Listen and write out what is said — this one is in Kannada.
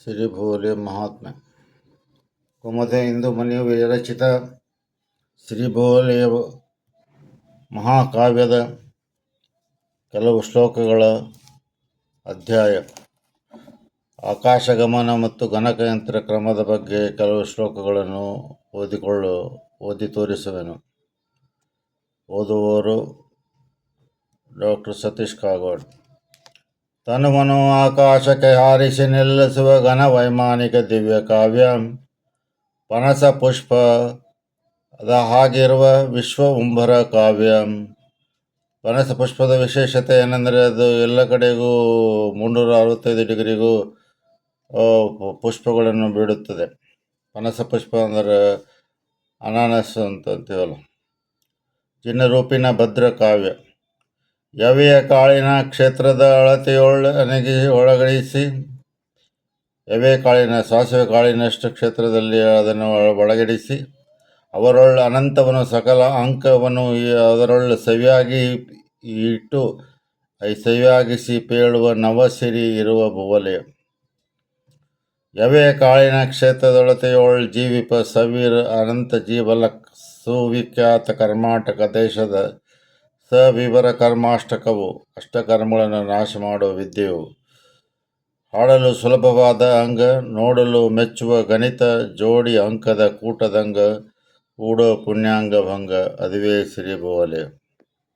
ಸಿರಿಭೋಲೆ ಮಹಾತ್ಮೆ ಕುಮುದ ಇಂದು ಮನಿಯು ವಿರಚಿತ ಸಿರಿಭೋಲೆಯ ಮಹಾಕಾವ್ಯದ ಕೆಲವು ಶ್ಲೋಕಗಳ ಅಧ್ಯಾಯ. ಆಕಾಶಗಮನ ಮತ್ತು ಗಣಕಯಂತ್ರ ಕ್ರಮದ ಬಗ್ಗೆ ಕೆಲವು ಶ್ಲೋಕಗಳನ್ನು ಓದಿ ತೋರಿಸುವೆನು. ಓದುವವರು ಡಾಕ್ಟರ್ ಸತೀಶ್ ಕಾಗೋಡ್. ತನುವನು ಆಕಾಶಕ್ಕೆ ಹಾರಿಸಿ ನಿಲ್ಲಿಸುವ ಘನ ವೈಮಾನಿಕ ದಿವ್ಯ ಕಾವ್ಯ, ಪನಸ ಪುಷ್ಪದ ಹಾಗಿರುವ ವಿಶ್ವ ಉಂಬರ ಕಾವ್ಯ. ಪನಸ ಪುಷ್ಪದ ವಿಶೇಷತೆ ಏನೆಂದರೆ ಅದು ಎಲ್ಲ ಕಡೆಗೂ 365 ಡಿಗ್ರಿಗೂ ಪುಷ್ಪಗಳನ್ನು ಬಿಡುತ್ತದೆ. ಪನಸ ಪುಷ್ಪ ಅಂದರೆ ಅನಾನಸ್ ಅಂತೀವಲ್ಲ. ಚಿನ್ನರೂಪಿನ ಭದ್ರ ಕಾವ್ಯ. ಯವೆಯ ಕಾಳಿನ ಕ್ಷೇತ್ರದ ಅಳತೆಯೊಳ ಒಳಗಡಿಸಿ, ಯವೆ ಕಾಳಿನ ಸಾಸಿವೆ ಕಾಳಿನಷ್ಟು ಕ್ಷೇತ್ರದಲ್ಲಿ ಅದನ್ನು ಒಳಗಡಿಸಿ, ಅವರೊಳ್ಳ ಅನಂತವನ್ನು ಸಕಲ ಅಂಕವನ್ನು ಅದರೊಳ್ಳ ಸವಿಯಾಗಿ ಇಟ್ಟು ಸವಿಯಾಗಿಸಿ ಪೇಳುವ ನವಸಿರಿ ಇರುವ ಭುವಲೆ. ಯವೆಯ ಕಾಳಿನ ಕ್ಷೇತ್ರದೊಳತೆಯೊಳ್ ಜೀವಿಪ ಸವೀರ ಅನಂತ ಜೀವಲ ಸುವಿಖ್ಯಾತ ಕರ್ನಾಟಕ ದೇಶದ ಸವಿವರ ಕರ್ಮಾಷ್ಟಕವು, ಅಷ್ಟಕರ್ಮಗಳನ್ನು ನಾಶ ಮಾಡುವ ವಿದ್ಯೆಯು, ಹಾಡಲು ಸುಲಭವಾದ ಅಂಗ, ನೋಡಲು ಮೆಚ್ಚುವ ಗಣಿತ ಜೋಡಿ ಅಂಕದ ಕೂಟದಂಗ ಕೂಡೋ ಪುಣ್ಯಾಂಗ ಭಂಗ, ಅದುವೇ ಸಿರಿಭೋಲೆ.